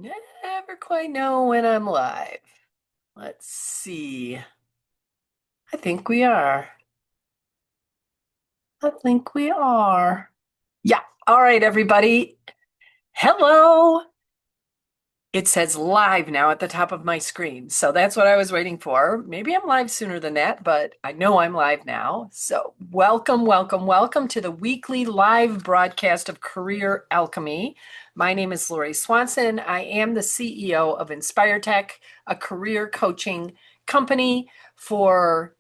Never quite know when I'm live. Let's see. I think we are. I think we are. Yeah. All right, everybody. Hello. It says live now at the top of my screen. So that's what I was waiting for. Maybe I'm live sooner than that, but I know I'm live now. So welcome, welcome, welcome to the weekly live broadcast of Career Alchemy. My name is Lori Swanson. I am the CEO of Inspire Tech, a career coaching company for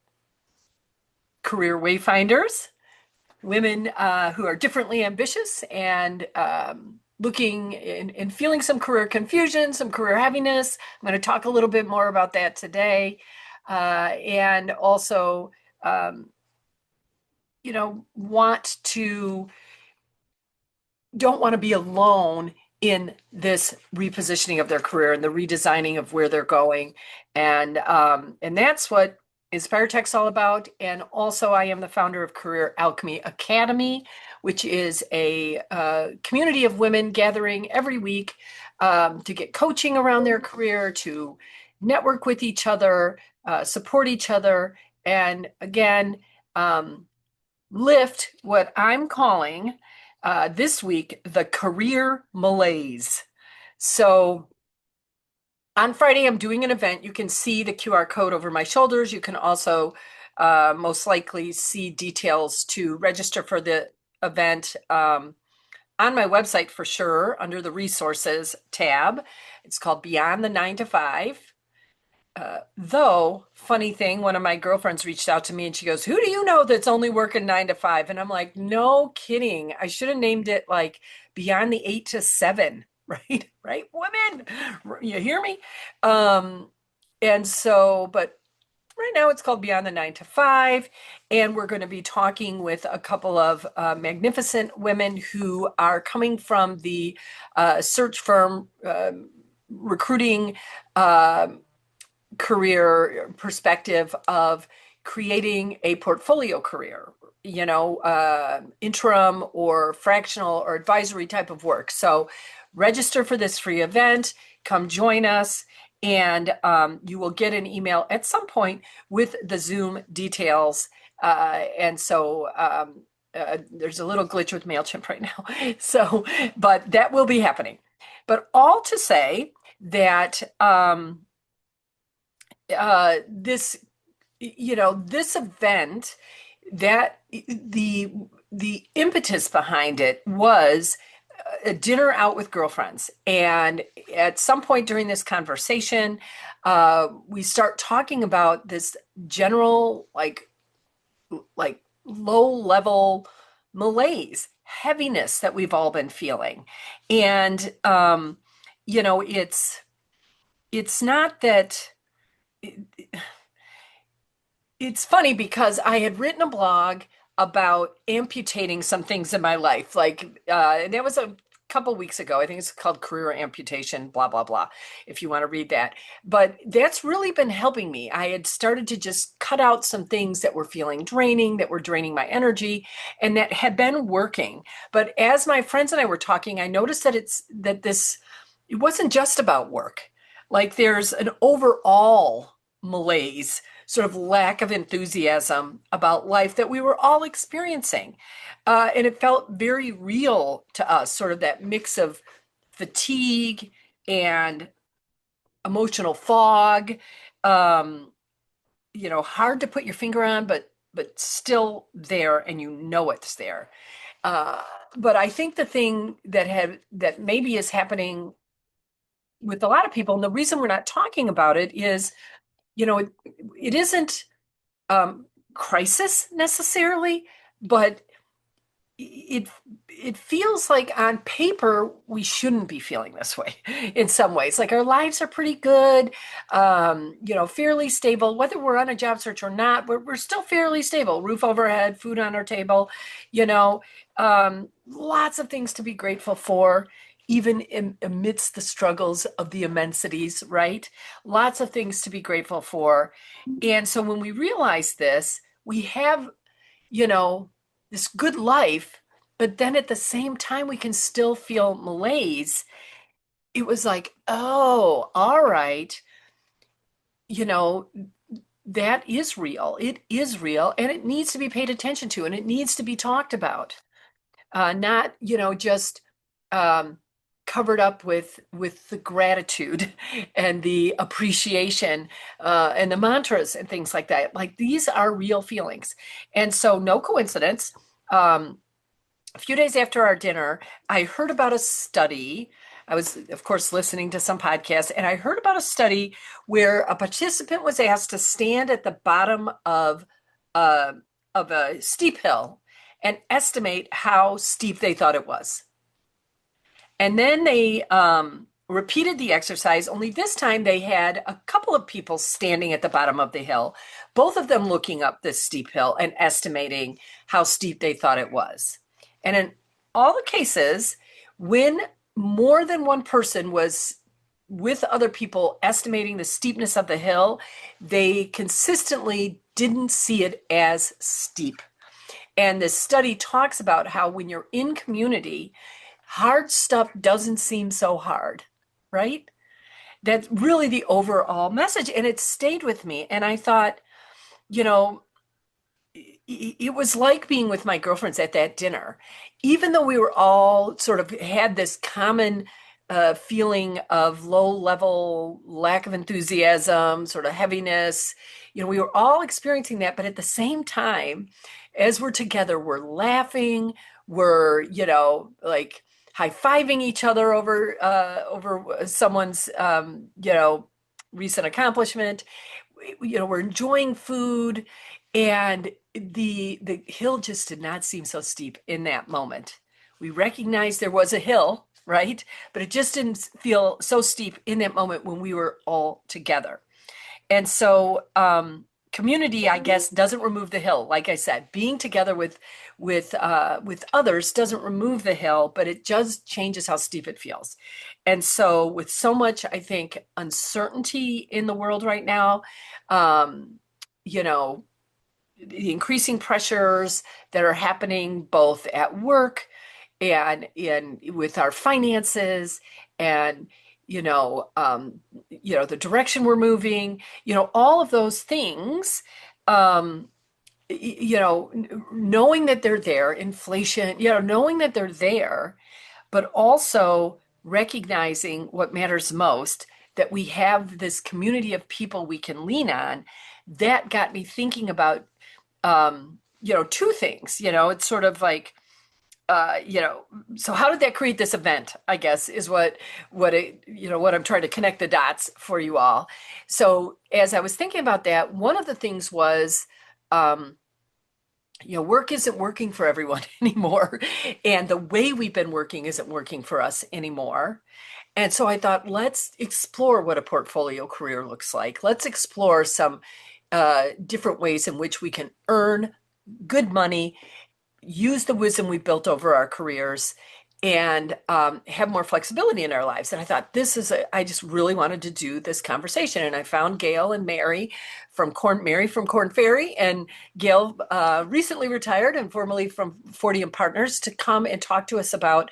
career wayfinders, women who are differently ambitious and looking and feeling some career confusion, some career heaviness. I'm going to talk a little bit more about that today. And also, um, want to don't want to be alone in this repositioning of their career and the redesigning of where they're going. And that's what Inspire Tech's all about. And also, I am the founder of Career Alchemy Academy, which is a community of women gathering every week to get coaching around their career, to network with each other, support each other, and again, lift what I'm calling this week the career malaise. So on Friday, I'm doing an event. You can see the QR code over my shoulders. You can also most likely see details to register for the event on my website for sure under the resources tab. It's called Beyond the 9 to 5. Though, funny thing, one of my girlfriends reached out to me and she goes, "Who do you know that's only working 9 to 5?" And I'm like, "No kidding. I should have named it like Beyond the 8 to 7." Right? Right, women. You hear me? Um, and so, but right now it's called Beyond the 9 to 5. And we're going to be talking with a couple of magnificent women who are coming from the search firm recruiting. Career perspective of creating a portfolio career, interim or fractional or advisory type of work. So register for this free event, come join us, and you will get an email at some point with the Zoom details. There's a little glitch with MailChimp right now. But that will be happening. But all to say that this this event, that the impetus behind it was a dinner out with girlfriends. And at some point during this conversation, we start talking about this general like low level malaise, heaviness that we've all been feeling. And it's not that it's funny because I had written a blog about amputating some things in my life. And that was a couple weeks ago. I think it's called Career Amputation, blah, blah, blah, if you want to read that. But that's really been helping me. I had started to just cut out some things that were feeling draining, that were draining my energy, and that had been working. But as my friends and I were talking, I noticed that it wasn't just about work. Like there's an overall malaise, sort of lack of enthusiasm about life that we were all experiencing. And it felt very real to us, sort of that mix of fatigue and emotional fog. Um, hard to put your finger on, but still there, and it's there. Uh, but I think the thing that maybe is happening with a lot of people, and the reason we're not talking about it is, it isn't um, crisis necessarily, but it it feels like on paper we shouldn't be feeling this way in some ways. Like our lives are pretty good, fairly stable. Whether we're on a job search or not, we're still fairly stable. Roof overhead, food on our table, lots of things to be grateful for. Even amidst the struggles of the immensities, right? Lots of things to be grateful for. And so when we realize this, we have, you know, this good life, but then at the same time, we can still feel malaise. it was like, oh, all right, you know, that is real. It is real, and it needs to be paid attention to, and it needs to be talked about. Not, just um, covered up with the gratitude and the appreciation and the mantras and things like that. Like these are real feelings. And so, no coincidence. Um, a few days after our dinner, I heard about a study. I was, of course, listening to some podcast, and I heard about a study where a participant was asked to stand at the bottom uh, of a steep hill and estimate how steep they thought it was. And then they repeated the exercise, only this time they had a couple of people standing at the bottom of the hill, both of them looking up this steep hill and estimating how steep they thought it was. And in all the cases, when more than one person was with other people estimating the steepness of the hill, they consistently didn't see it as steep. And this study talks about how when you're in community, hard stuff doesn't seem so hard, right? That's really the overall message. And it stayed with me. And I thought, you know, it was like being with my girlfriends at that dinner. Even though we were all sort of had this common feeling of low level, lack of enthusiasm, sort of heaviness, we were all experiencing that. But at the same time, as we're together, we're laughing, we're, like high-fiving each other over someone's, recent accomplishment. We're enjoying food, and the hill just did not seem so steep in that moment. We recognized there was a hill, right? But it just didn't feel so steep in that moment when we were all together. And so community, I guess, doesn't remove the hill. Like I said, being together with others doesn't remove the hill, but it just changes how steep it feels. And so, with so much, I think, uncertainty in the world right now, um, you know, the increasing pressures that are happening both at work and in with our finances and the direction we're moving, all of those things, um, knowing that they're there, inflation, knowing that they're there, but also recognizing what matters most, that we have this community of people we can lean on. That got me thinking about, two things. It's sort of like, so how did that create this event? I guess is what I'm trying to connect the dots for you all. So as I was thinking about that, one of the things was, um, work isn't working for everyone anymore, and the way we've been working isn't working for us anymore. And so I thought, let's explore what a portfolio career looks like. Let's explore some different ways in which we can earn good money, use the wisdom we've built over our careers, and have more flexibility in our lives. And I thought, I just really wanted to do this conversation. And I found Gail and Mary from Corn Ferry, and Gail recently retired and formerly from 40 and Partners, to come and talk to us about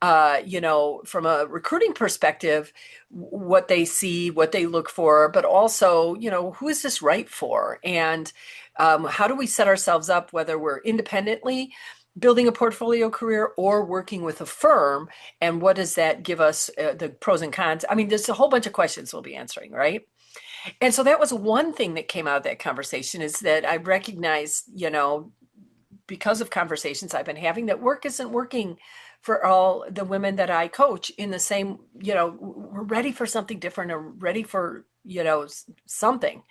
from a recruiting perspective, what they see, what they look for, but also, who is this right for? And how do we set ourselves up, whether we're independently building a portfolio career or working with a firm? And what does that give us, the pros and cons? I mean, there's a whole bunch of questions we'll be answering, right? And so that was one thing that came out of that conversation, is that I recognized, because of conversations I've been having, that work isn't working for all the women that I coach in the same, we're ready for something different, or ready for, something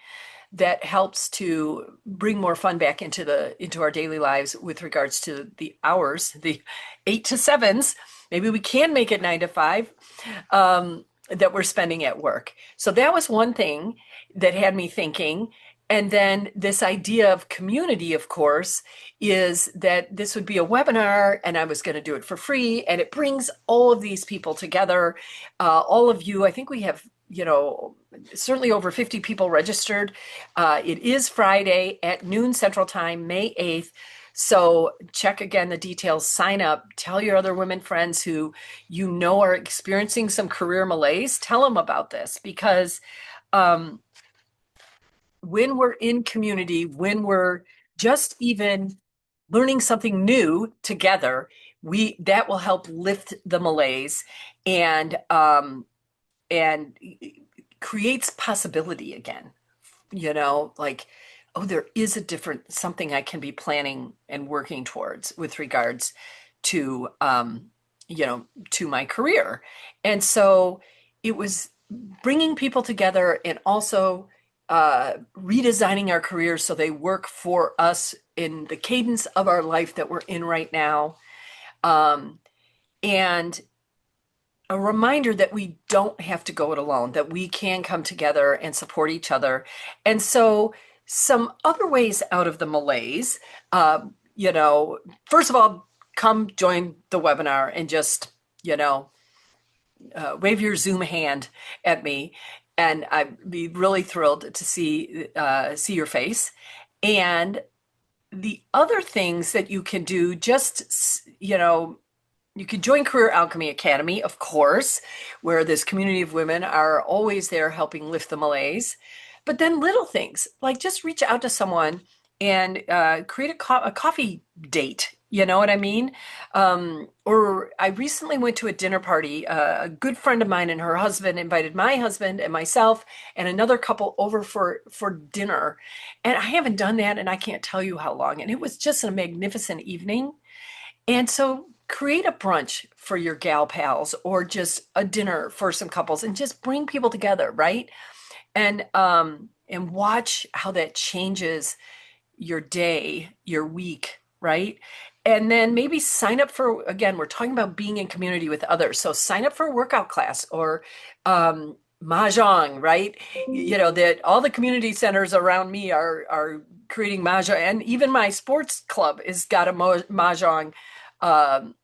that helps to bring more fun back into our daily lives with regards to the hours, the 8 to 7s. Maybe we can make it 9 to 5, that we're spending at work. So that was one thing that had me thinking. And then this idea of community, of course, is that this would be a webinar and I was going to do it for free. And it brings all of these people together. All of you, I think we have, certainly over 50 people registered. It is Friday at noon Central Time, May 8th. So check again the details, sign up, tell your other women friends who you know are experiencing some career malaise, tell them about this because um, when we're in community, when we're just even learning something new together, we that will help lift the malaise and and creates possibility again. Like, oh, there is a different something I can be planning and working towards with regards to to my career. And so it was bringing people together and also redesigning our careers so they work for us in the cadence of our life that we're in right now. Um, and a reminder that we don't have to go it alone, that we can come together and support each other. And so, some other ways out of the malaise, you know, first of all, come join the webinar and just, you know, wave your Zoom hand at me, and I'd be really thrilled to see your face. And the other things that you can do, just you could join Career Alchemy Academy, of course, where this community of women are always there helping lift the malaise. But then little things like just reach out to someone and create a coffee date. You know what I mean? Or I recently went to a dinner party. A good friend of mine and her husband invited my husband and myself and another couple over for dinner. And I haven't done that, and I can't tell you how long. And it was just a magnificent evening. And so create a brunch for your gal pals or just a dinner for some couples and just bring people together, right? And watch how that changes your day, your week, right? And then maybe sign up for, again, we're talking about being in community with others. So sign up for a workout class or mahjong, right? You know, that all the community centers around me are creating mahjong, and even my sports club has got a mahjong um,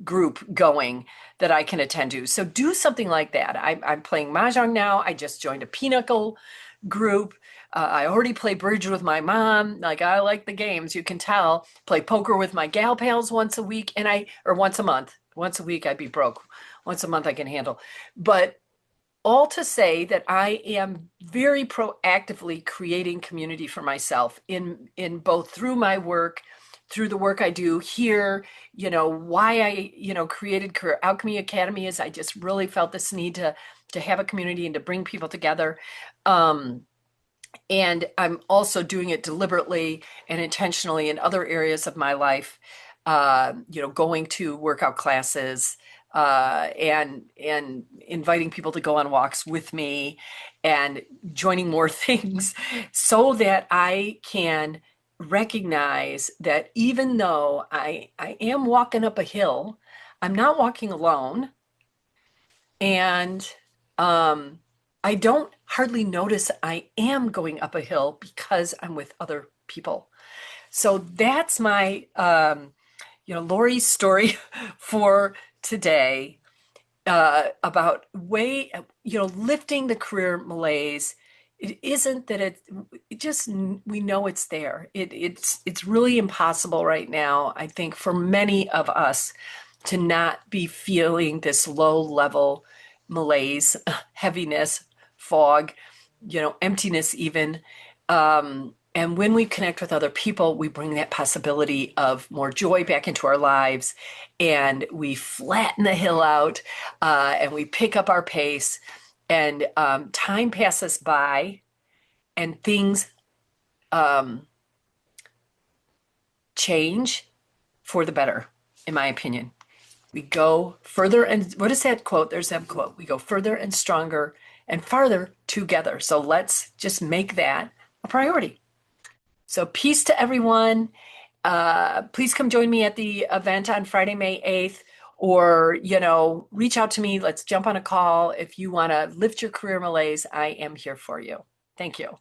group going that I can attend to. So do something like that. I'm playing mahjong now. I just joined a pinochle group. I already play bridge with my mom. Like, I like the games, you can tell. Play poker with my gal pals once a week, or once a month. Once a week, I'd be broke. Once a month, I can handle. But all to say that I am very proactively creating community for myself in both through my work, through the work I do here. Why I created Career Alchemy Academy is I just really felt this need to have a community and to bring people together. And I'm also doing it deliberately and intentionally in other areas of my life, going to workout classes, and inviting people to go on walks with me and joining more things so that I can recognize that even though I am walking up a hill, I'm not walking alone. And I don't hardly notice I am going up a hill because I'm with other people. So that's my, Lori's story for today, about lifting the career malaise. It isn't that it just, we know it's there. It's really impossible right now, I think, for many of us to not be feeling this low level malaise, heaviness, fog, emptiness even. And when we connect with other people, we bring that possibility of more joy back into our lives, and we flatten the hill out, and we pick up our pace, and time passes by, and things change for the better, in my opinion. We go further, and what is that quote? There's that quote. We go further and stronger and farther together. So let's just make that a priority. So peace to everyone. Please come join me at the event on Friday, May 8th, or, reach out to me. Let's jump on a call. If you want to lift your career malaise, I am here for you. Thank you.